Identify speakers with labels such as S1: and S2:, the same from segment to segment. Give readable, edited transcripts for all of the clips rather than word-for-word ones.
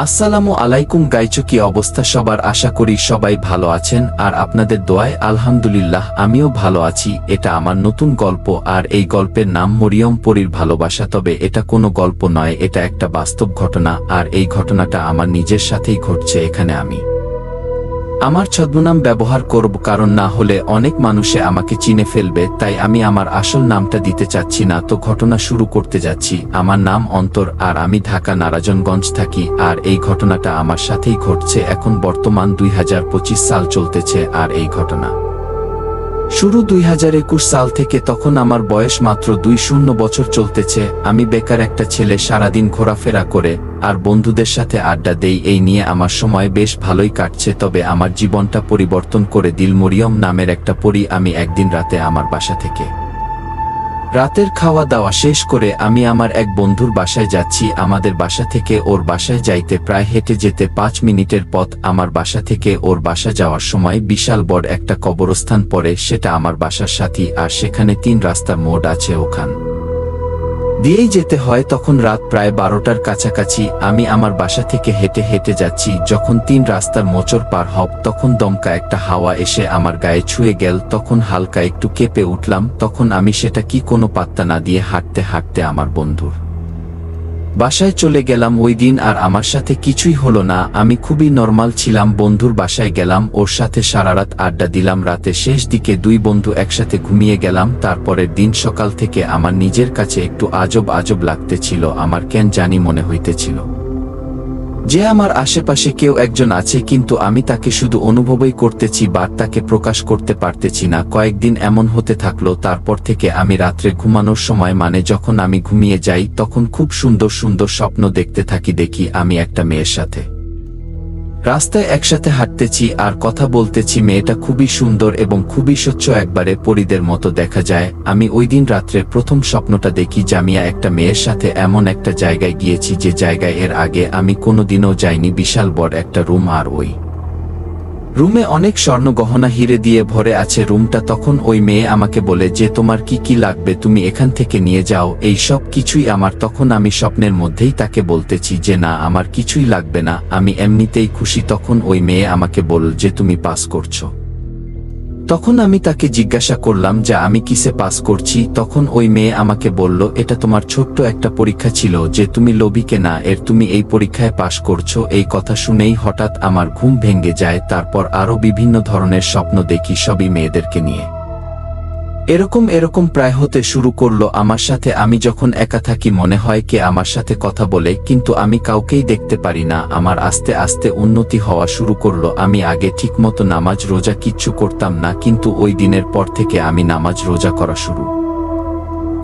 S1: আসসালামু আলাইকুম গাইছো, কি অবস্থা সবার? আশা করি সবাই ভালো আছেন আর আপনাদের দোয়ায় আলহামদুলিল্লাহ আমিও ভালো আছি। এটা আমার নতুন গল্প আর এই গল্পের নাম মরিয়ম পরীর ভালোবাসা। তবে এটা কোনো গল্প নয়, এটা একটা বাস্তব ঘটনা আর এই ঘটনাটা আমার নিজের সাথেই ঘটছে। এখানে আমি আমার ছদ্মনাম ব্যবহার করব, কারণ না হলে অনেক মানুষে আমাকে চিনে ফেলবে, তাই আমি আমার আসল নামটা দিতে চাচ্ছি না। তো ঘটনা শুরু করতে যাচ্ছি। আমার নাম অন্তর আর আমি ঢাকা নারায়ণগঞ্জ থাকি আর এই ঘটনাটা আমার সাথেই ঘটছে। এখন বর্তমান 2025 সাল চলতেছে আর এই ঘটনা শুরু 2021 সাল থেকে। তখন আমার বয়স মাত্র 20 বছর চলতেছে। আমি বেকার একটা ছেলে, সারাদিন ঘোরাফেরা করে আর বন্ধুদের সাথে আড্ডা দেই, এই নিয়ে আমার সময় বেশ ভালোই কাটছে। তবে আমার জীবনটা পরিবর্তন করে দিল মরিয়ম নামের একটা পরী। আমি একদিন রাতে আমার বাসা থেকে রাতের খাওয়া দাওয়া শেষ করে আমি আমার এক বন্ধুর বাসায় যাচ্ছি। আমাদের বাসা থেকে ওর বাসায় যাইতে প্রায় হেঁটে যেতে 5 মিনিটের পথ। আমার বাসা থেকে ওর বাসা যাওয়ার সময় বিশাল বড় একটা কবরস্থান পড়ে, সেটা আমার বাসার সাথী আর সেখানে 3 রাস্তার মোড় আছে, ওখান দিয়েই যেতে হয়। তখন রাত প্রায় 12টার কাছাকাছি। আমি আমার বাসা থেকে হেঁটে হেঁটে যাচ্ছি। যখন 3 রাস্তার মোচড় পার হব তখন দমকা একটা হাওয়া এসে আমার গায়ে ছুঁয়ে গেল। তখন হালকা একটু কেঁপে উঠলাম। তখন আমি সেটা কি কোনো পাত্তা না দিয়ে হাঁটতে হাঁটতে আমার বন্ধুর বাসায় চলে গেলাম। ওই দিন আর আমার সাথে কিছুই হলো না, আমি খুবই নরমাল ছিলাম। বন্ধুর বাসায় গেলাম, ওর সাথে সারারাত আড্ডা দিলাম। রাতে শেষ দিকে 2 বন্ধু একসাথে ঘুমিয়ে গেলাম। তারপরের দিন সকাল থেকে আমার নিজের কাছে একটু আজব আজব লাগতেছিল। আমার কেন জানি মনে হইতেছিল যে আমার আশেপাশে কেউ একজন আছে, কিন্তু আমি তাকে শুধু অনুভবই করতেছি বা তাকে প্রকাশ করতে পারতেছি না। কয়েকদিন এমন হতে থাকলো। তারপর থেকে আমি রাত্রে ঘুমানোর সময়, মানে যখন আমি ঘুমিয়ে যাই, তখন খুব সুন্দর সুন্দর স্বপ্ন দেখতে থাকি। দেখি আমি একটা মেয়ের সাথে রাস্তায় একসাথে হাঁটতেছি আর কথা বলতেছি। মেয়েটা খুবই সুন্দর এবং খুবই স্বচ্ছ, একবারে পরীদের মতো দেখা যায়। আমি ওই দিন রাত্রে প্রথম স্বপ্নটা দেখি জামিয়া একটা মেয়ের সাথে এমন একটা জায়গায় গিয়েছি যে জায়গায় এর আগে আমি কোনোদিনও যাইনি। বিশাল বড় একটা রুম আর ওই রুমে অনেক স্বর্ণ গহনা হিরে দিয়ে ভরে আছে রুমটা। তখন ওই মেয়ে আমাকে বলে যে তোমার কি কি লাগবে তুমি এখান থেকে নিয়ে যাও, এই সব কিছুই আমার। তখন আমি স্বপ্নের মধ্যেই তাকে বলতেছি যে না, আমার কিছুই লাগবে না, আমি এমনিতেই খুশি। তখন ওই মেয়ে আমাকে বলল যে তুমি পাস করছো। তখন আমি তাকে জিজ্ঞাসা করলাম যে আমি কিসে পাস করছি। তখন ওই মেয়ে আমাকে বলল এটা তোমার ছোট্ট একটা পরীক্ষা ছিল, যে তুমি লোভিকে না এর তুমি এই পরীক্ষায় পাস করছো। এই কথা শুনেই হঠাৎ আমার ঘুম ভেঙে যায়। তারপর আরো বিভিন্ন ধরনের স্বপ্ন দেখি, সবই মেয়েদেরকে নিয়ে। এরকম প্রায় হতে শুরু করলো আমার সাথে। আমি যখন একা থাকি মনে হয় কে আমার সাথে কথা বলে, কিন্তু আমি কাউকেই দেখতে পারি না। আমার আস্তে আস্তে উন্নতি হওয়া শুরু করলো। আমি আগে ঠিকমতো নামাজ রোজা কিচ্ছু করতাম না, কিন্তু ওই দিনের পর থেকে আমি নামাজ রোজা করা শুরু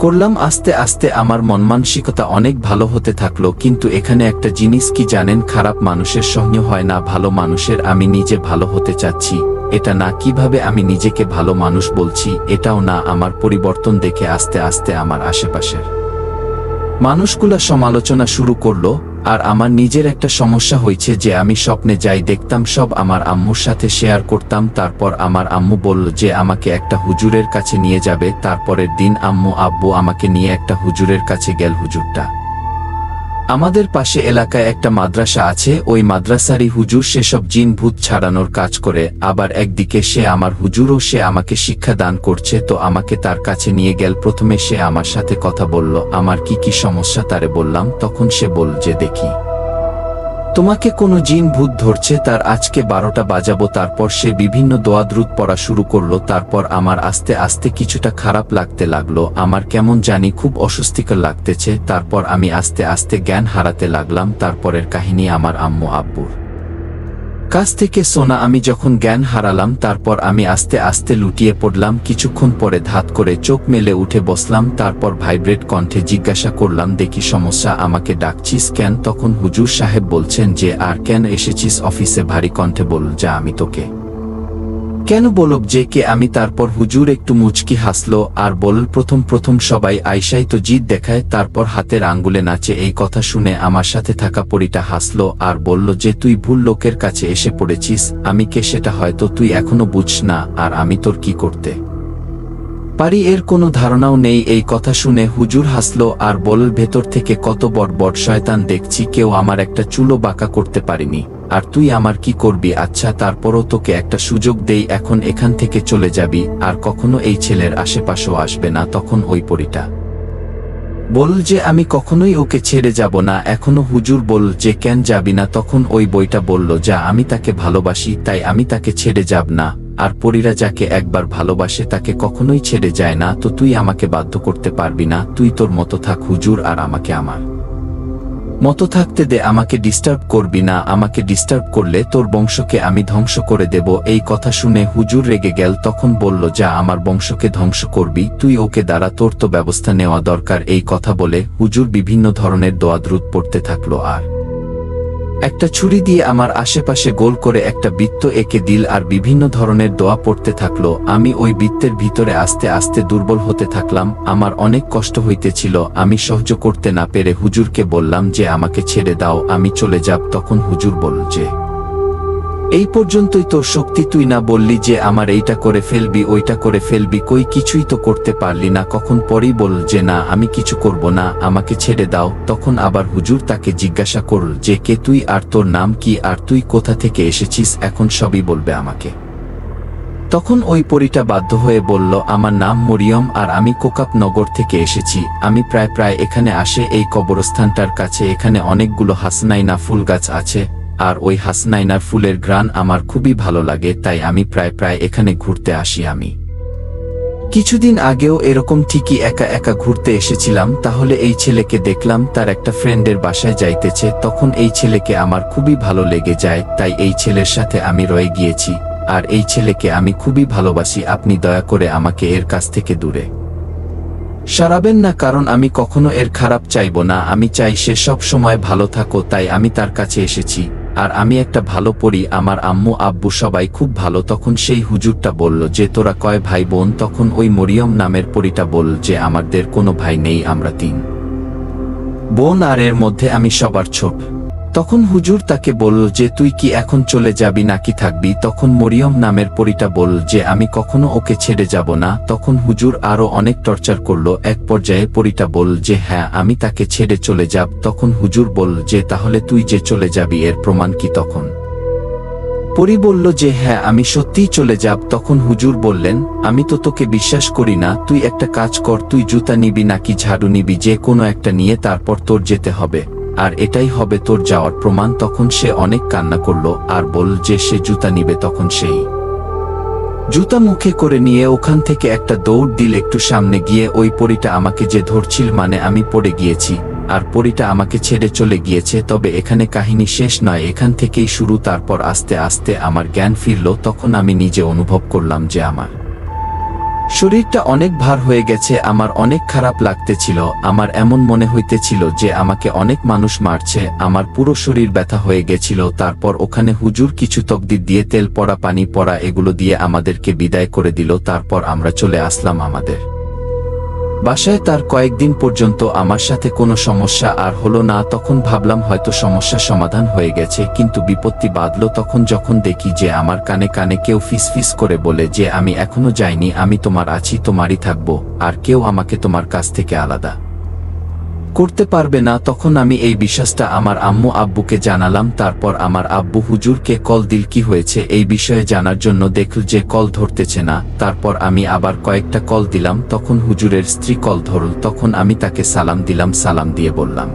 S1: করলাম। আস্তে আস্তে আমার মন মানসিকতা অনেক ভালো হতে থাকলো। কিন্তু এখানে একটা জিনিস কি জানেন, খারাপ মানুষের সঙ্গে হয় না ভালো মানুষের। আমি নিজে ভালো হতে চাচ্ছি, এটা না কিভাবে আমি নিজেকে ভালো মানুষ বলছি, এটাও না। আমার পরিবর্তন দেখে আস্তে আস্তে আমার আশেপাশের মানুষগুলা সমালোচনা শুরু করলো। আর আমার নিজের একটা সমস্যা হয়েছে যে আমি স্বপ্নে যাই দেখতাম সব আমার আম্মুর সাথে শেয়ার করতাম। তারপর আমার আম্মু বলল যে আমাকে একটা হুজুরের কাছে নিয়ে যাবে। তারপরের দিন আব্বু আমাকে নিয়ে একটা হুজুরের কাছে গেল। হুজুরটা আমাদের পাশে এলাকায় একটা মাদ্রাসা আছে, ওই মাদ্রাসারই হুজুর। সেসব জিন ভূত ছাড়ানোর কাজ করে। আবার একদিকে সে আমার হুজুরও, সে আমাকে শিক্ষা দান করছে। তো আমাকে তার কাছে নিয়ে গেল। প্রথমে সে আমার সাথে কথা বলল, আমার কি কি সমস্যা তারে বললাম। তখন সে বলল যে দেখি তোমাকে কোনো জিন ভূত ধরছে, তার আজকে 12টা বাজাবো। তারপর সে বিভিন্ন দোয়া দ্রুত পড়া শুরু করলো। তারপর আমার আস্তে আস্তে কিছুটা খারাপ লাগতে লাগলো, আমার কেমন জানি খুব অস্বস্তিকর লাগতেছে। তারপর আমি আস্তে আস্তে জ্ঞান হারাতে লাগলাম। তারপরের কাহিনী আমার আম্মু আব্বুর কাছ থেকে শোনা। আমি যখন জ্ঞান হারালাম তারপর আমি আস্তে আস্তে লুটিয়ে পড়লাম। কিছুক্ষণ পরে ধাত করে চোখ মেলে উঠে বসলাম। তারপর ভাইব্রেট কণ্ঠে জিজ্ঞাসা করলাম দেখি সমস্যা, আমাকে ডাকছিস কেন? তখন হুজুর সাহেব বলছেন যে আর কেন এসেছিস অফিসে? ভারী কণ্ঠে বলল যে আমি তোকে কেন বলব যে কে আমি? তারপর হুজুর একটু মুচকি হাসলো আর বলল প্রথম সবাই আয়সাই তো জিদ দেখায়, তারপর হাতের আঙ্গুলে নাচে। এই কথা শুনে আমার সাথে থাকা পরীটা হাসলো আর বলল যে তুই ভুল লোকের কাছে এসে পড়েছিস। আমি কে সেটা হয়তো তুই এখনো বুঝস না, আর আমি তোর কি করতে পারি এর কোনো ধারণাও নেই। এই কথা শুনে হুজুর হাসলো আর বলল, ভেতর থেকে কত বড় বড় শয়তান দেখছি, কেউ আমার একটা চুলও বাঁকা করতে পারেনি, আর তুই আমার কি করবি? আচ্ছা তারপরও তোকে একটা সুযোগ দেই, এখন এখান থেকে চলে যাবি আর কখনো এই ছেলের আশেপাশেও আসবে না। তখন ওই পরীটা বলল যে আমি কখনোই ওকে ছেড়ে যাব না। এখনো হুজুর বলল যে কেন যাবি না? তখন ওই বইটা বলল, যা আমি তাকে ভালোবাসি তাই আমি তাকে ছেড়ে যাব না, আর পরীরা যাকে একবার ভালোবাসে তাকে কখনোই ছেড়ে যায় না। তো তুই আমাকে বাধ্য করতে পারবি না, তুই তোর মতো থাক হুজুর, আর আমাকে আমার মতো থাকতে দে, আমাকে ডিস্টার্ব করবি না, আমাকে ডিস্টার্ব করলে তোর বংশকে আমি ধ্বংস করে দেব। এই কথা শুনে হুজুর রেগে গেল, তখন বলল, যা আমার বংশকে ধ্বংস করবি তুই, ওকে দ্বারা তোর তো ব্যবস্থা নেওয়া দরকার। এই কথা বলে হুজুর বিভিন্ন ধরনের দোয়া দ্রুত পড়তে থাকলো, আর একটা ছুরি দিয়ে আমার আশেপাশে গোল করে একটা বৃত্ত এঁকে দিল আর বিভিন্ন ধরনের দোয়া পড়তে থাকলো। আমি ওই বৃত্তের ভিতরে আস্তে আস্তে দুর্বল হতে থাকলাম, আমার অনেক কষ্ট হইতেছিল। আমি সহ্য করতে না পেরে হুজুরকে বললাম যে আমাকে ছেড়ে দাও, আমি চলে যাব। তখন হুজুর বলল যে এই পর্যন্তই তোর শক্তি, তুই না বললি যে আমার এইটা করে ফেলবি ওইটা করে ফেলবি, কই কিছুই তো করতে পারলি না। কখন পরেই বলল যে না আমি কিছু করব না, আমাকে ছেড়ে দাও। তখন আবার হুজুর তাকে জিজ্ঞাসা করল যে কে তুই, আর তোর নাম কি, আর তুই কোথা থেকে এসেছিস, এখন সবই বলবে আমাকে। তখন ওই পরীটা বাধ্য হয়ে বলল, আমার নাম মরিয়ম আর আমি কোকাপ নগর থেকে এসেছি। আমি প্রায় এখানে আসে এই কবরস্থানটার কাছে, এখানে অনেকগুলো হাসনাইনা ফুল গাছ আছে, আর ওই হাসনাইনার ফুলের ঘ্রাণ আমার খুবই ভালো লাগে, তাই আমি প্রায় এখানে ঘুরতে আসি। আমি কিছুদিন আগেও এরকম ঠিকই একা একা ঘুরতে এসেছিলাম, তাহলে এই ছেলেকে দেখলাম তার একটা ফ্রেন্ডের বাসায় যাইতেছে। তখন এই ছেলেকে আমার খুবই ভালো লেগে যায়, তাই এই ছেলের সাথে আমি রয়ে গিয়েছি, আর এই ছেলেকে আমি খুবই ভালোবাসি। আপনি দয়া করে আমাকে এর কাছ থেকে দূরে সরাবেন না, কারণ আমি কখনো এর খারাপ চাইব না, আমি চাই সে সব সময় ভালো থাকো, তাই আমি তার কাছে এসেছি। আর আমি একটা ভালো পড়ি, আমার আম্মু আব্বু সবাই খুব ভালো। তখন সেই হুজুরটা বলল যে তোরা কয় ভাই বোন? তখন ওই মরিয়ম নামের পরীটা বলল যে আমাদের কোনো ভাই নেই, আমরা 3 বোন, আর এর মধ্যে আমি সবার ছোট। তখন হুজুর তাকে বলল যে তুই কি এখন চলে যাবি নাকি থাকবি? তখন মরিয়ম নামের পরীটা বলল যে আমি কখনো ওকে ছেড়ে যাব না। তখন হুজুর আরো অনেক টর্চার করলো, এক পর্যায়ে পরীটা বলল যে হ্যাঁ আমি তাকে ছেড়ে চলে যাব। তখন হুজুর বলল যে তাহলে তুই যে চলে যাবি এর প্রমাণ কি? তখন পরী বলল যে হ্যাঁ আমি সত্যিই চলে যাব। তখন হুজুর বললেন, আমি তো তোকে বিশ্বাস করি না, তুই একটা কাজ কর, তুই জুতা নিবি নাকি ঝাড়ু নিবি, যে কোনো একটা নিয়ে তারপর তোর যেতে হবে, আর এটাই হবে তোর যাওয়ার প্রমাণ। তখন সে অনেক কান্না করলো আর বলল যে সে জুতা নিবে। তখন সেই জুতা মুখে করে নিয়ে ওখান থেকে একটা দৌড় দিল একটু সামনে গিয়ে। ওই পরীটা আমাকে যে ধরছিল, মানে আমি পড়ে গিয়েছি আর পরীটা আমাকে ছেড়ে চলে গিয়েছে। তবে এখানে কাহিনী শেষ নয়, এখান থেকেই শুরু। তারপর আস্তে আস্তে আমার জ্ঞান ফিরল, তখন আমি নিজে অনুভব করলাম যে আমার শরীরটা অনেক ভার হয়ে গেছে, আমার অনেক খারাপ লাগতেছিল, আমার এমন মনে হইতেছিল যে আমাকে অনেক মানুষ মারছে, আমার পুরো শরীর ব্যথা হয়ে গেছিল। তারপর ওখানে হুজুর কিছু তকদির দিয়ে তেল পড়া পানি পড়া এগুলো দিয়ে আমাদেরকে বিদায় করে দিল। তারপর আমরা চলে আসলাম আমাদের বাসায়। তার কয়েকদিন পর্যন্ত আমার সাথে কোনো সমস্যা আর হলো না। তখন ভাবলাম হয়তো সমস্যা সমাধান হয়ে গেছে, কিন্তু বিপত্তি বাঁধলো তখন যখন দেখি যে আমার কানে কানে কেউ ফিস করে বলে যে আমি এখনো যাইনি, আমি তোমার আছি, তোমারই থাকবো, আর কেউ আমাকে তোমার কাছ থেকে আলাদা করতে পারবে না। তখন আমি এই বিশ্বাসটা আমার আম্মু আব্বুকে জানালাম। তারপর আমার আব্বু হুজুরকে কল দিল কি হয়েছে এই বিষয়ে জানার জন্য, দেখল যে কল ধরতেছে না। তারপর আমি আবার কয়েকটা কল দিলাম, তখন হুজুরের স্ত্রী কল ধরল। তখন আমি তাকে সালাম দিলাম, সালাম দিয়ে বললাম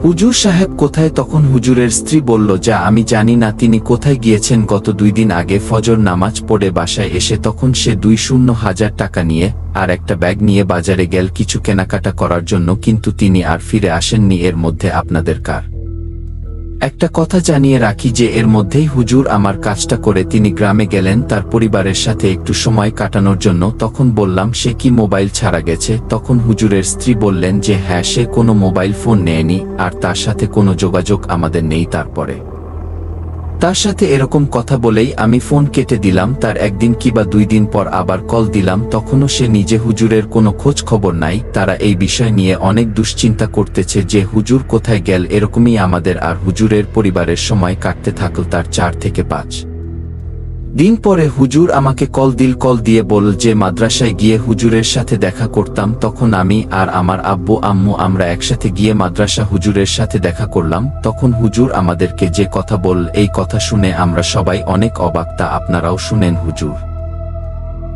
S1: হুজুর সাহেব কোথায়? তখন হুজুরের স্ত্রী বলল, যা আমি জানি না তিনি কোথায় গিয়েছেন, গত 2 দিন আগে ফজর নামাজ পড়ে বাসায় এসে তখন সে 2,000 টাকা নিয়ে আর একটা ব্যাগ নিয়ে বাজারে গেল কিছু কেনাকাটা করার জন্য, কিন্তু তিনি আর ফিরে আসেননি। এর মধ্যে আপনাদের কার একটা কথা জানিয়ে রাখি যে এর মধ্যেই হুজুর আমার কাজটা করে তিনি গ্রামে গেলেন তার পরিবারের সাথে একটু সময় কাটানোর জন্য। তখন বললাম সে কি মোবাইল ছাড়া গেছে? তখন হুজুরের স্ত্রী বললেন যে হ্যাঁ, সে কোনো মোবাইল ফোন নেয়নি আর তার সাথে কোনো যোগাযোগ আমাদের নেই। তারপরে তার সাথে এরকম কথা বলেই আমি ফোন কেটে দিলাম। তার 1 দিন কিংবা 2 দিন পর আবার কল দিলাম, তখনও সে নিজে হুজুরের কোনো খোঁজ খবর নাই। তারা এই বিষয় নিয়ে অনেক দুশ্চিন্তা করতেছে যে হুজুর কোথায় গেল। এরকমই আমাদের আর হুজুরের পরিবারের সময় কাটতে থাকল তার 4 থেকে 5 দিন পরে হুজুর আমাকে কল দিয়ে বলল যে মাদ্রাসায় গিয়ে হুজুরের সাথে দেখা করতাম। তখন আমি আর আমার আব্বু আম্মু আমরা একসাথে গিয়ে মাদ্রাসা হুজুরের সাথে দেখা করলাম। তখন হুজুর আমাদেরকে যে কথা বলল, এই কথা শুনে আমরা সবাই অনেক অবাক। তা আপনারাও শুনেন। হুজুর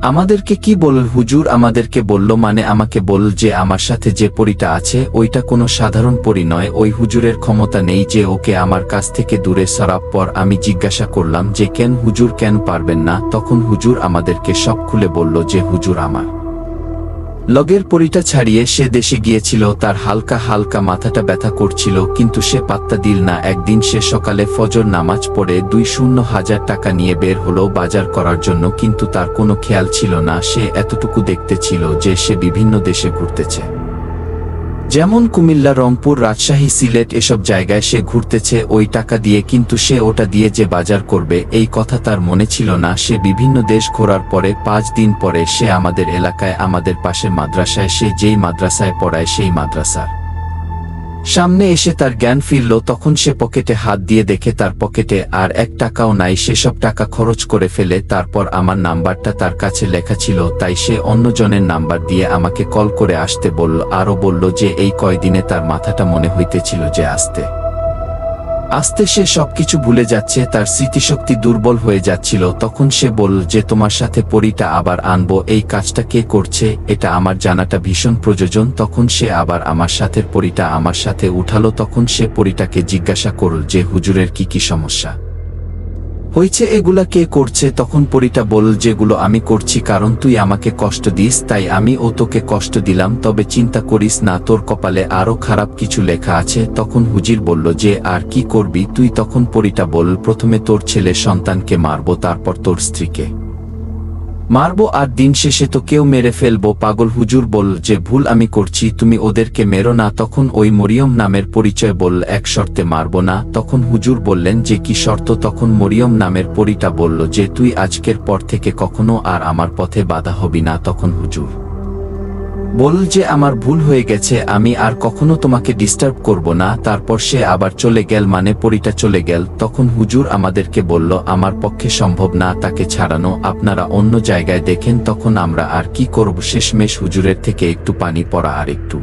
S1: আমাদেরকে কি বলল? হুজুর আমাদেরকে বলল, মানে আমাকে বলল যে আমার সাথে যে পরীটা আছে ওইটা কোনো সাধারণ পরী নয়। ওই হুজুরের ক্ষমতা নেই যে ওকে আমার কাছ থেকে দূরে সরাব। পর আমি জিজ্ঞাসা করলাম যে কেন হুজুর, কেন পারবেন না? তখন হুজুর আমাদেরকে সব খুলে বলল যে হুজুর আমার লগের পরীটা ছাড়িয়ে সে দেশে গিয়েছিল। তার হালকা হালকা মাথাটা ব্যথা করছিল, কিন্তু সে পাত্তা দিল না। একদিন সে সকালে ফজর নামাজ পড়ে 2,000 টাকা নিয়ে বের হলো বাজার করার জন্য, কিন্তু তার কোনো খেয়াল ছিল না। সে এতটুকু দেখতে ছিল যে সে বিভিন্ন দেশে ঘুরতেছে, যেমন কুমিল্লা, রংপুর, রাজশাহী, সিলেট, এসব জায়গায় সে ঘুরতেছে ওই টাকা দিয়ে। কিন্তু সে ওটা দিয়ে যে বাজার করবে এই কথা তার মনে ছিল না। সে বিভিন্ন দেশ ঘোরার পরে 5 দিন পরে সে আমাদের এলাকায় আমাদের পাশের মাদ্রাসায়, সে যেই মাদ্রাসায় পড়ায় সেই মাদ্রাসার সামনে এসে তার জ্ঞান ফিরল। তখন সে পকেটে হাত দিয়ে দেখে তার পকেটে আর 1 টাকাও নাই। সেসব টাকা খরচ করে ফেলে। তারপর আমার নাম্বারটা তার কাছে লেখা ছিল, তাই সে অন্যজনের নাম্বার দিয়ে আমাকে কল করে আসতে বলল। আরও বলল যে এই কয়দিনে তার মাথাটা মনে হইতেছিল যে আস্তে আস্তে সে সবকিছু ভুলে যাচ্ছে, তার স্মৃতিশক্তি দুর্বল হয়ে যাচ্ছিল। তখন সে বলল যে তোমার সাথে পরীটা আবার আনবো, এই কাজটা কে করছে এটা আমার জানাটা ভীষণ প্রয়োজন। তখন সে আবার আমার সাথে পরীটা আমার সাথে উঠালো। তখন সে পরীটাকে জিজ্ঞাসা করল যে হুজুরের কি সমস্যা হয়েছে, এগুলা কে করছে? তখন পরীটা বলল যেগুলো আমি করছি, কারণ তুই আমাকে কষ্ট দিস তাই আমি ও তোকে কষ্ট দিলাম। তবে চিন্তা করিস না, তোর কপালে আরো খারাপ কিছু লেখা আছে। তখন হুজুর বলল যে আর কি করবি তুই? তখন পরীটা বলল প্রথমে তোর ছেলে সন্তানকে মারবো, তারপর তোর স্ত্রীকে মারবো, আর দিন শেষে তো কেউ মেরে ফেলবো। পাগল! হুজুর বলল যে ভুল আমি করছি, তুমি ওদেরকে মেরো না। তখন ওই মরিয়ম নামের পরিচয় বলল এক শর্তে মারবো না। তখন হুজুর বললেন যে কি শর্ত? তখন মরিয়ম নামের পরীটা বলল যে তুই আজকের পর থেকে কখনো আর আমার পথে বাধা হবি না। তখন হুজুর বলল যে আমার ভুল হয়ে গেছে, আমি আর কখনো তোমাকে ডিস্টার্ব করব না। তারপর সে আবার চলে গেল, মানে পরীটা চলে গেল। তখন হুজুর আমাদেরকে বলল আমার পক্ষে সম্ভব না তাকে ছাড়ানো, আপনারা অন্য জায়গায় দেখেন। তখন আমরা আর কি করব? শেষমেশ হুজুরের থেকে একটু পানি পড়া আর একটু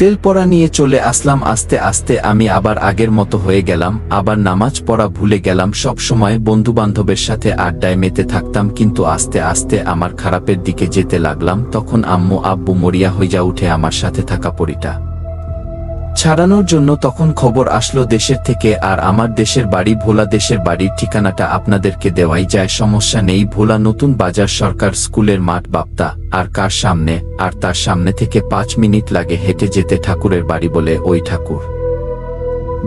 S1: তেল পড়া নিয়ে চলে আসলাম। আস্তে আস্তে আমি আবার আগের মতো হয়ে গেলাম, আবার নামাজ পড়া ভুলে গেলাম। সব সময় বন্ধুবান্ধবের সাথে আড্ডায় মেতে থাকতাম, কিন্তু আস্তে আস্তে আমার খারাপের দিকে যেতে লাগলাম। তখন আম্মু আব্বু মরিয়া হইয়া উঠে আমার সাথে থাকা পরীটা ছাড়ানোর জন্য। তখন খবর আসলো দেশের থেকে, আর আমার দেশের বাড়ি ভোলা। দেশের বাড়ির ঠিকানাটা আপনাদেরকে দেওয়াই যায়, সমস্যা নেই। ভোলা নতুন বাজার সরকার স্কুলের মাঠ বাপ্তা আর কার সামনে, আর তার সামনে থেকে 5 মিনিট লাগে হেঁটে যেতে ঠাকুরের বাড়ি বলে ওই ঠাকুর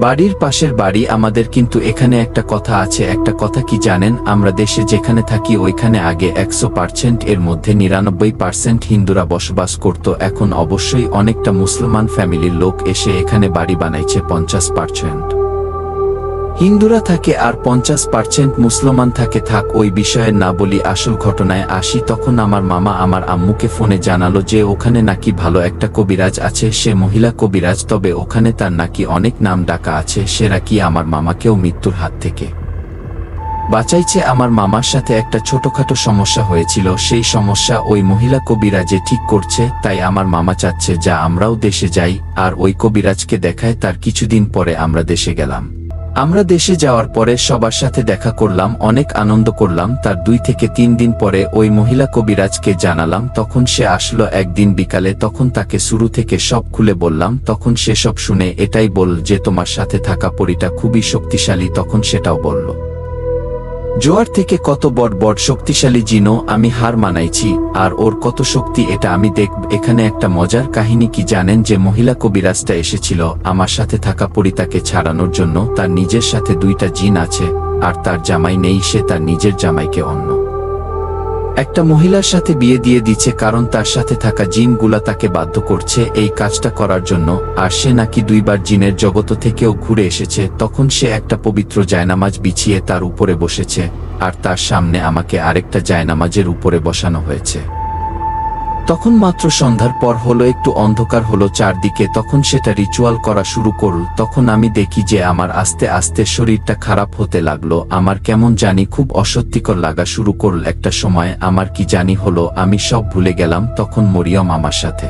S1: বাড়ির পাশের বাড়ি আমাদের। কিন্তু এখানে একটা কথা আছে। একটা কথা কি জানেন? আমরা দেশে যেখানে থাকি ওইখানে আগে 100% এর মধ্যে 99% হিন্দুরা বসবাস করত। এখন অবশ্যই অনেকটা মুসলমান ফ্যামিলির লোক এসে এখানে বাড়ি বানাইছে। 50% হিন্দুরা থাকে আর 50% মুসলমান থাকে। থাক ওই বিষয়ে না বলি, আসল ঘটনায় আসি। তখন আমার মামা আমার আম্মুকে ফোনে জানালো যে ওখানে নাকি ভালো একটা কবিরাজ আছে, সে মহিলা কবিরাজ, তবে ওখানে তার নাকি অনেক নাম ডাকা আছে। সে নাকি আমার মামাকেও মৃত্যুর হাত থেকে বাঁচাইছে। আমার মামার সাথে একটা ছোটখাটো সমস্যা হয়েছিল, সেই সমস্যা ওই মহিলা কবিরাজে ঠিক করছে। তাই আমার মামা চাচ্ছে যা আমরাও দেশে যাই আর ওই কবিরাজকে দেখায়। তার কিছুদিন পরে আমরা দেশে গেলাম। আমরা দেশে যাওয়ার পরে সবার সাথে দেখা করলাম, অনেক আনন্দ করলাম। তার 2 থেকে 3 দিন পরে ওই মহিলা কবিরাজকে জানালাম। তখন সে আসলো একদিন বিকালে। তখন তাকে শুরু থেকে সব খুলে বললাম। তখন সে সব শুনে এটাই বলল যে তোমার সাথে থাকা পরীটা খুবই শক্তিশালী। তখন সেটাও বলল জোয়ার থেকে কত বড় শক্তিশালী জিনও আমি হার মানাইছি, আর ওর কত শক্তি এটা আমি দেখব। এখানে একটা মজার কাহিনী কি জানেন? যে মহিলা কবিরাজটা এসেছিল আমার সাথে থাকা পরীটাকে ছাড়ানোর জন্য। তার নিজের সাথে 2টা জিন আছে, আর তার জামাই নেই। সে তার নিজের জামাইকে অন্য একটা মহিলার সাথে বিয়ে দিয়ে দিচ্ছে, কারণ তার সাথে থাকা জিনগুলা তাকে বাধ্য করছে এই কাজটা করার জন্য। আর সে নাকি 2 বার জিনের জগত থেকেও ঘুরে এসেছে। তখন সে একটা পবিত্র জায়নামাজ বিছিয়ে তার উপরে বসেছে, আর তার সামনে আমাকে আরেকটা জায়নামাজের উপরে বসানো হয়েছে। তখন মাত্র সন্ধ্যার পর হলো, একটু অন্ধকার হলো চারদিকে, তখন সেটা রিচুয়াল করা শুরু করল। তখন আমি দেখি যে আমার আস্তে আস্তে শরীরটা খারাপ হতে লাগলো, আমার কেমন জানি খুব অস্বস্তিকর লাগা শুরু করল। একটা সময় আমার কি জানি হলো, আমি সব ভুলে গেলাম। তখন মরিয়ম আমার সাথে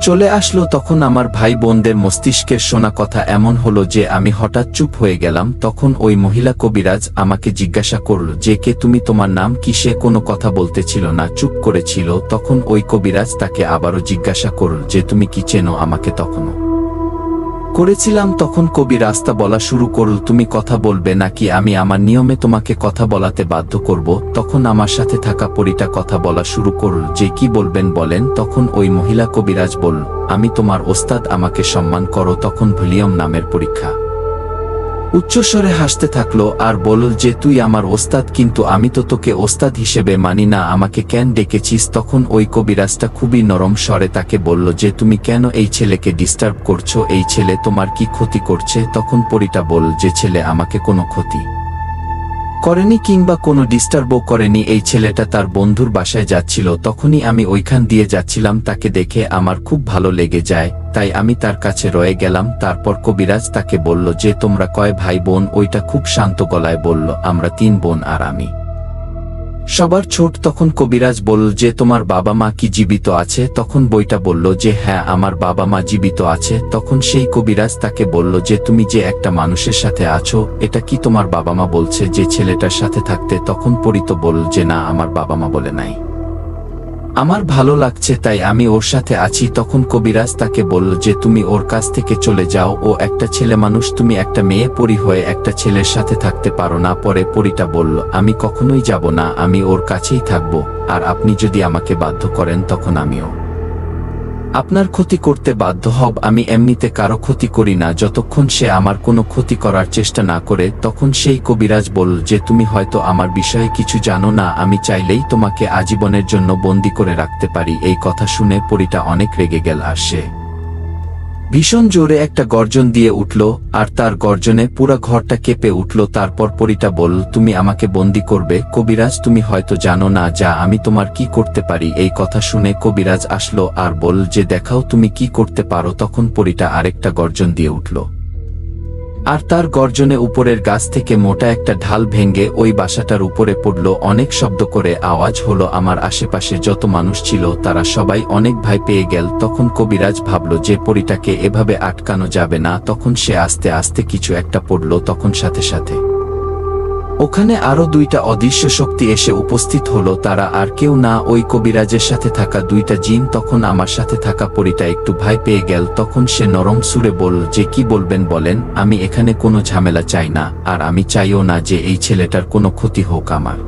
S1: চলে আসলো। তখন আমার ভাই বোনদের মস্তিষ্কের শোনা কথা এমন হলো যে আমি হঠাৎ চুপ হয়ে গেলাম। তখন ওই মহিলা কবিরাজ আমাকে জিজ্ঞাসা করল যে কে তুমি, তোমার নাম কি? সে কোনো কথা বলতেছিল না, চুপ করেছিল। তখন ওই কবিরাজ তাকে আবারও জিজ্ঞাসা করল যে তুমি কি চেনো আমাকে? তখনও করেছিলাম। তখন কবিরাজটা বলা শুরু করল, তুমি কথা বলবে নাকি আমি আমার নিয়মে তোমাকে কথা বলাতে বাধ্য করব? তখন আমার সাথে থাকা পরীটা কথা বলা শুরু করল যে কি বলবেন বলেন। তখন ওই মহিলা কবিরাজ বলল, আমি তোমার ওস্তাদ, আমাকে সম্মান করো। তখন ভলিউম নামের পরীক্ষা উচ্চস্বরে হাসতে থাকলো আর বলল যে তুই আমার ওস্তাদ, কিন্তু আমি তো তোকে ওস্তাদ হিসেবে মানি না, আমাকে কেন ডেকেছিস? তখন ওই কবিরাজটা খুবই নরম স্বরে তাকে বলল যে তুমি কেন এই ছেলেকে ডিস্টার্ব করছো? এই ছেলে তোমার কি ক্ষতি করছে? তখন পরীটা বলল যে ছেলে আমাকে কোনো ক্ষতি করেনি কিংবা কোনো ডিস্টার্বও করেনি, এই ছেলেটা তার বন্ধুর বাসায় যাচ্ছিল, তখনই আমি ওইখান দিয়ে যাচ্ছিলাম, তাকে দেখে আমার খুব ভালো লেগে যায়, তাই আমি তার কাছে রয়ে গেলাম। তারপর কবিরাজ তাকে বলল যে তোমরা কয় ভাই বোন? ওইটা খুব শান্ত গলায় বলল, আমরা 3 বোন আর আমি সবার ছোট। তখন কবিরাজ বলল যে তোমার বাবা মা কি জীবিত আছে? তখন বইটা বলল যে হ্যাঁ, আমার বাবা মা জীবিত আছে। তখন সেই কবিরাজ তাকে বলল যে তুমি যে একটা মানুষের সাথে আছো, এটা কি তোমার বাবা মা বলছে যে ছেলেটার সাথে থাকতে? তখন পরিত বলল যে না, আমার বাবা মা বলে নাই, আমার ভালো লাগছে তাই আমি ওর সাথে আছি। তখন কবিরাজ তাকে বলল যে তুমি ওর কাছ থেকে চলে যাও, ও একটা ছেলে মানুষ, তুমি একটা মেয়ে পরী হয়ে একটা ছেলের সাথে থাকতে পারো না। পরে পরীটা বলল আমি কখনোই যাব না, আমি ওর কাছেই থাকব, আর আপনি যদি আমাকে বাধ্য করেন তখন আমিও আপনার ক্ষতি করতে বাধ্য হব। আমি এমনিতে কারো ক্ষতি করি না যতক্ষণ সে আমার কোনো ক্ষতি করার চেষ্টা না করে। তখন সেই কবিরাজ বলল যে তুমি হয়তো আমার বিষয়ে কিছু জানো না, আমি চাইলেই তোমাকে আজীবনের জন্য বন্দী করে রাখতে পারি। এই কথা শুনে পরীটা অনেক রেগে গেল আর সে ভীষণ জোরে একটা গর্জন দিয়ে উঠল, আর তার গর্জনে পুরা ঘরটা কেঁপে উঠল। তারপর পরীটা বলল তুমি আমাকে বন্দী করবে? কবিরাজ তুমি হয়তো জানো না যা আমি তোমার কি করতে পারি। এই কথা শুনে কবিরাজ আসলো আর বলল যে দেখাও তুমি কি করতে পারো। তখন পরীটা আরেকটা গর্জন দিয়ে উঠল, আর তার গর্জনে উপরের গাছ থেকে মোটা একটা ঢাল ভেঙে ওই বাসাটার উপরে পড়ল। অনেক শব্দ করে আওয়াজ হলো, আমার আশেপাশে যত মানুষ ছিল তারা সবাই অনেক ভয় পেয়ে গেল। তখন কবিরাজ ভাবল যে পরীটাকে এভাবে আটকানো যাবে না। তখন সে আস্তে আস্তে কিছু একটা পড়ল, তখন সাথে সাথে ওখানে আরো 2টা অদৃশ্য শক্তি এসে উপস্থিত হলো। তারা আর কেউ না, ওই কবিরাজের সাথে থাকা 2টা জিন। তখন আমার সাথে থাকা পরীটা একটু ভয় পেয়ে গেল। তখন সে নরম সুরে বলল যে কি বলবেন বলেন, আমি এখানে কোনো ঝামেলা চাই না, আর আমি চাইও না যে এই ছেলেটার কোনো ক্ষতি হোক আমার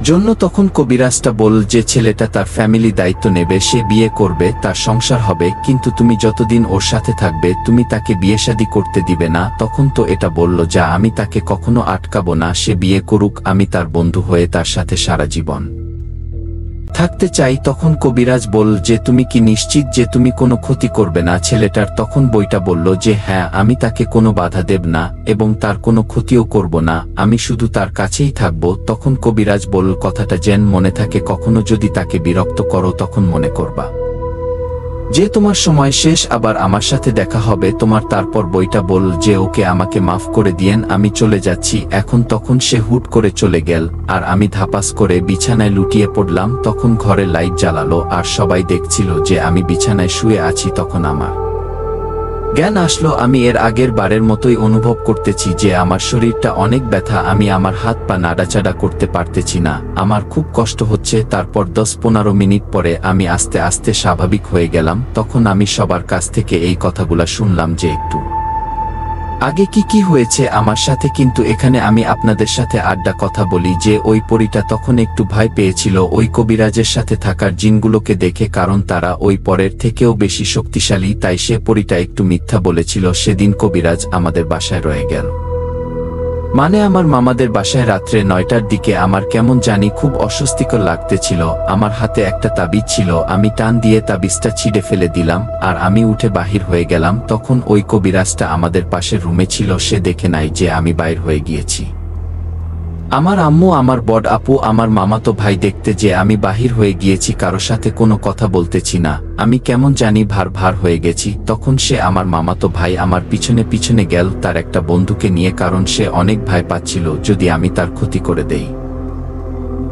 S1: জন্য। তখন কবিরাজটা বলল যে ছেলেটা তার ফ্যামিলি দায়িত্ব নেবে, সে বিয়ে করবে, তার সংসার হবে, কিন্তু তুমি যতদিন ওর সাথে থাকবে তুমি তাকে বিয়ে শাদী করতে দিবে না। তখন তো এটা বলল যা আমি তাকে কখনো আটকাবো না, সে বিয়ে করুক, আমি তার বন্ধু হয়ে তার সাথে সারা জীবন থাকতে চাই। তখন কবিরাজ বলল যে তুমি কি নিশ্চিত যে তুমি কোনো ক্ষতি করবে না ছেলেটার? তখন বইটা বলল যে হ্যাঁ, আমি তাকে কোনো বাধা দেব না এবং তার কোনো ক্ষতিও করব না, আমি শুধু তার কাছেই থাকব। তখন কবিরাজ বলল কথাটা যেন মনে থাকে, কখনো যদি তাকে বিরক্ত করো তখন মনে করবা যে তোমার সময় শেষ, আবার আমার সাথে দেখা হবে তোমার। তারপর বইটা বলল যে ওকে, আমাকে মাফ করে দিয়েন, আমি চলে যাচ্ছি এখন। তখন সে হুট করে চলে গেল আর আমি ধাপাস করে বিছানায় লুটিয়ে পড়লাম। তখন ঘরে লাইট জ্বালালো আর সবাই দেখছিল যে আমি বিছানায় শুয়ে আছি। তখন আমার জ্ঞান আসলো, আমি এর আগের বারের মতোই অনুভব করতেছি যে আমার শরীরটা অনেক ব্যথা, আমি আমার হাত পা নাড়াচাড়া করতে পারতেছি না, আমার খুব কষ্ট হচ্ছে। তারপর 10-15 মিনিট পরে আমি আস্তে আস্তে স্বাভাবিক হয়ে গেলাম। তখন আমি সবার কাছ থেকে এই কথাগুলা শুনলাম যে একটু আগে কি হয়েছে আমার সাথে, কিন্তু এখানে আমি আপনাদের সাথে আড্ডা কথা বলি যে ওই পরীটা তখন একটু ভয় পেয়েছিল ওই কবিরাজের সাথে থাকার জিনগুলোকে দেখে, কারণ তারা ওই পরের থেকেও বেশি শক্তিশালী, তাই সে পরীটা একটু মিথ্যা বলেছিল। সেদিন কবিরাজ আমাদের বাসায় রয়ে গেল, মানে আমার মামাদের বাসায় রাত্রে 9টার দিকে। আমার কেমন জানি খুব অস্বস্তিকর লাগতেছিল। আমার হাতে একটা তাবিজ ছিল, আমি টান দিয়ে তাবিজটা ছিঁড়ে ফেলে দিলাম আর আমি উঠে বাহির হয়ে গেলাম। তখন ওই কবিরাজটা আমাদের পাশের রুমে ছিল, সে দেখে নাই যে আমি বাইর হয়ে গিয়েছি। আমার আম্মু, আমার বড় আপু, আমার মামাতো ভাই দেখতে যে আমি বাহির হয়ে গিয়েছি, কারো সাথে কোনো কথা বলতেছি না, আমি কেমন জানি ভার ভার হয়ে গেছি। তখন সে আমার মামাতো ভাই আমার পিছনে পিছনে গেল তার একটা বন্ধুকে নিয়ে, কারণ সে অনেক ভয় পাচ্ছিল যদি আমি তার ক্ষতি করে দেই।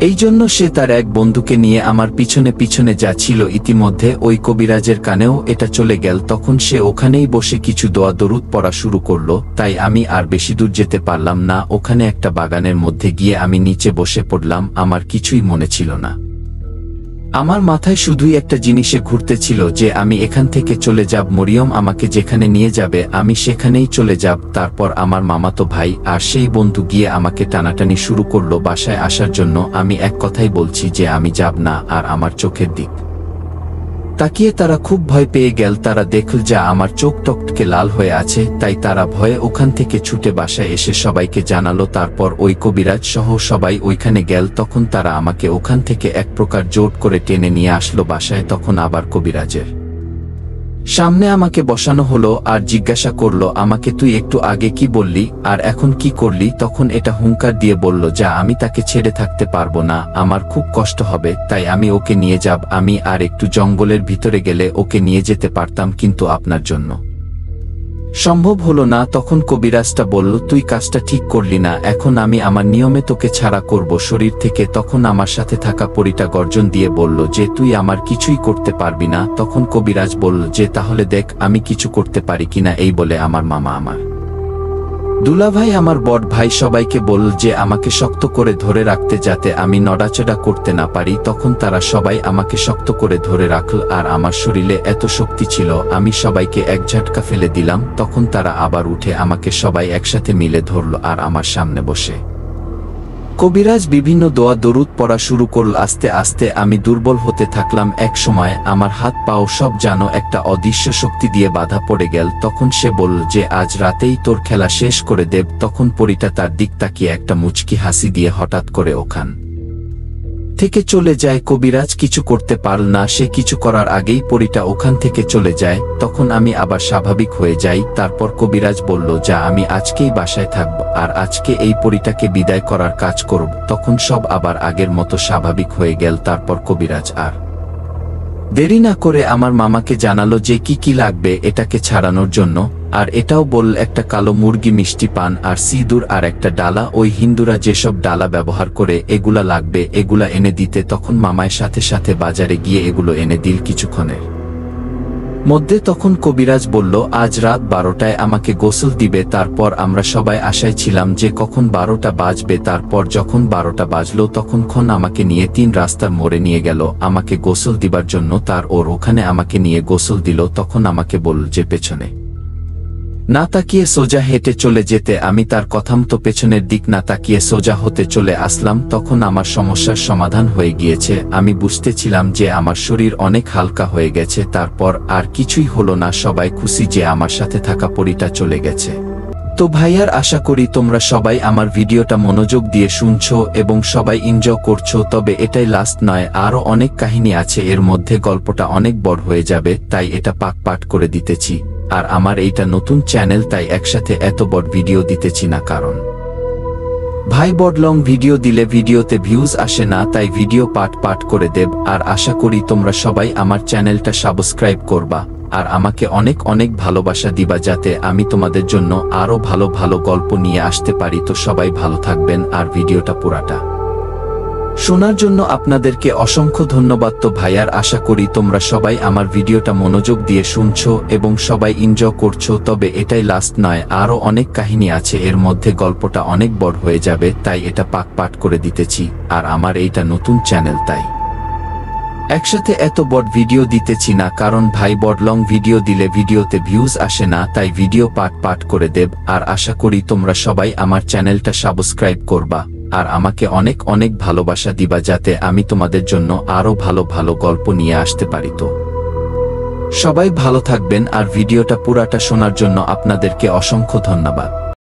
S1: এই জন্য সে তার এক বন্ধুকে নিয়ে আমার পিছনে পিছনে যাচ্ছিল। ইতিমধ্যে ওই কবিরাজের কানেও এটা চলে গেল। তখন সে ওখানেই বসে কিছু দোয়া দরুদ পড়া শুরু করলো। তাই আমি আর বেশি দূর যেতে পারলাম না। ওখানে একটা বাগানের মধ্যে গিয়ে আমি নিচে বসে পড়লাম। আমার কিছুই মনে ছিল না। আমার মাথায় শুধুই একটা জিনিসে ঘুরতেছিল যে আমি এখান থেকে চলে যাব, মরিয়ম আমাকে যেখানে নিয়ে যাবে আমি সেখানেই চলে যাব। তারপর আমার মামাতো ভাই আর সেই বন্ধু গিয়ে আমাকে টানাটানি শুরু করলো বাসায় আসার জন্য। আমি এক কথাই বলছি যে আমি যাব না। আর আমার চোখের দিক তাকিয়ে তারা খুব ভয় পেয়ে গেল। তারা দেখল যে আমার চোখ টকটকে লাল হয়ে আছে, তাই তারা ভয়ে ওখান থেকে ছুটে বাসায় এসে সবাইকে জানালো। তারপর ওই কবিরাজ সহ সবাই ওইখানে গেল। তখন তারা আমাকে ওখান থেকে এক প্রকার জোর করে টেনে নিয়ে আসলো বাসায়। তখন আবার কবিরাজের সামনে আমাকে বসানো হলো আর জিজ্ঞাসা করলো আমাকে, তুই একটু আগে কি বললি আর এখন কি করলি? তখন এটা হুঙ্কার দিয়ে বলল, যা আমি তাকে ছেড়ে থাকতে পারবো না, আমার খুব কষ্ট হবে, তাই আমি ওকে নিয়ে যাব। আমি আর একটু জঙ্গলের ভিতরে গেলে ওকে নিয়ে যেতে পারতাম, কিন্তু আপনার জন্য সম্ভব হলো না। তখন কবিরাজটা বলল, তুই কাজটা ঠিক করলি না, এখন আমি আমার নিয়মে তোকে ছাড়া করব শরীর থেকে। তখন আমার সাথে থাকা পরীটা গর্জন দিয়ে বলল যে তুই আমার কিছুই করতে পারবি না। তখন কবিরাজ বলল যে তাহলে দেখ আমি কিছু করতে পারি কিনা। এই বলে আমার মামা, আমার দুলাভাই, আমার বড় ভাই সবাইকে বলল যে আমাকে শক্ত করে ধরে রাখতে, যাতে আমি নড়াচড়া করতে না পারি। তখন তারা সবাই আমাকে শক্ত করে ধরে রাখল আর আমার শরীরে এত শক্তি ছিল আমি সবাইকে এক ঝটকা ফেলে দিলাম। তখন তারা আবার উঠে আমাকে সবাই একসাথে মিলে ধরল আর আমার সামনে বসে কবিরাজ বিভিন্ন দোয়া দরুদ পড়া শুরু করল। আস্তে আস্তে আমি দুর্বল হতে থাকলাম। এক সময় আমার হাত পাও সব যেন একটা অদৃশ্য শক্তি দিয়ে বাধা পড়ে গেল। তখন সে বলল যে আজ রাতেই তোর খেলা শেষ করে দেব। তখন পরীটা তার দিক তাকিয়ে একটা মুচকি হাসি দিয়ে হঠাৎ করে ওখান থেকে চলে যায়। কবিরাজ কিছু করতে পারল না। সে কিছু করার আগেই পরীটা ওখান থেকে চলে যায়। তখন আমি আবার স্বাভাবিক হয়ে যাই। তারপর কবিরাজ বলল, যা আমি আজকেই বাসায় থাকব আর আজকে এই পরীটাকে বিদায় করার কাজ করব। তখন সব আবার আগের মতো স্বাভাবিক হয়ে গেল। তারপর কবিরাজ আর দেরি না করে আমার মামাকে জানালো যে কি কি লাগবে এটাকে ছাড়ানোর জন্য। আর এটাও বলল একটা কালো মুরগি, মিষ্টি পান আর সিঁদুর আর একটা ডালা। ওই হিন্দুরা যেসব ডালা ব্যবহার করে এগুলা লাগবে, এগুলা এনে দিতে। তখন মামায় সাথে সাথে বাজারে গিয়ে এগুলো এনে দিল কিছুক্ষণের মধ্যে। তখন কবিরাজ বলল আজ রাত 12টায় আমাকে গোসল দিবে। তারপর আমরা সবাই আশায় ছিলাম যে কখন 12টা বাজবে। তারপর যখন 12টা বাজলো তখন আমাকে নিয়ে 3 রাস্তার মোড়ে নিয়ে গেল আমাকে গোসল দিবার জন্য। তার ওখানে আমাকে নিয়ে গোসল দিল। তখন আমাকে বলল যে পেছনে না তাকিয়ে সোজা হেঁটে চলে যেতে। আমি তার কথামতো পেছনের দিক না তাকিয়ে সোজা হতে চলে আসলাম। তখন আমার সমস্যার সমাধান হয়ে গিয়েছে। আমি বুঝতেছিলাম যে আমার শরীর অনেক হালকা হয়ে গেছে। তারপর আর কিছুই হলো না। সবাই খুশি যে আমার সাথে থাকা পরীটা চলে গেছে। তো ভাইয়ার, আশা করি তোমরা সবাই আমার ভিডিওটা মনোযোগ দিয়ে শুনছো এবং সবাই এনজয় করছো। তবে এটাই লাস্ট নয়, আরো অনেক কাহিনী আছে এর মধ্যে। গল্পটা অনেক বড় হয়ে যাবে, তাই এটা পাট করে দিতেছি। আর আমার এইটা নতুন চ্যানেল, তাই একসাথে এত বড় ভিডিও দিতেছি না, কারণ ভাই বড় লং ভিডিও দিলে ভিডিওতে ভিউজ আসে না, তাই ভিডিও পাট করে দেব। আর আশা করি তোমরা সবাই আমার চ্যানেলটা সাবস্ক্রাইব করবা আর আমাকে অনেক অনেক ভালোবাসা দিবা, যাতে আমি তোমাদের জন্য আরো ভালো ভালো গল্প নিয়ে আসতে পারি। তো সবাই ভালো থাকবেন আর ভিডিওটা পুরাটা শোনার জন্য আপনাদেরকে অসংখ্য ধন্যবাদ। তো ভাইয়ার, আশা করি তোমরা সবাই আমার ভিডিওটা মনোযোগ দিয়ে শুনছো এবং সবাই এনজয় করছো। তবে এটাই লাস্ট নয়, আরো অনেক কাহিনী আছে এর মধ্যে। গল্পটা অনেক বড় হয়ে যাবে, তাই এটা পাট করে দিতেছি। আর আমার এইটা নতুন চ্যানেল, তাই একসাথে এত বড় ভিডিও দিতেছি না, কারণ ভাই বড় লং ভিডিও দিলে ভিডিওতে ভিউজ আসে না, তাই ভিডিও পাট করে দেব। আর আশা করি তোমরা সবাই আমার চ্যানেলটা সাবস্ক্রাইব করবা আর আমাকে অনেক অনেক ভালোবাসা দিবা, যাতে আমি তোমাদের জন্য আরো ভালো ভালো গল্প নিয়ে আসতে পারি। তো সবাই ভালো থাকবেন আর ভিডিওটা পুরাটা শোনার জন্য আপনাদেরকে অসংখ্য ধন্যবাদ।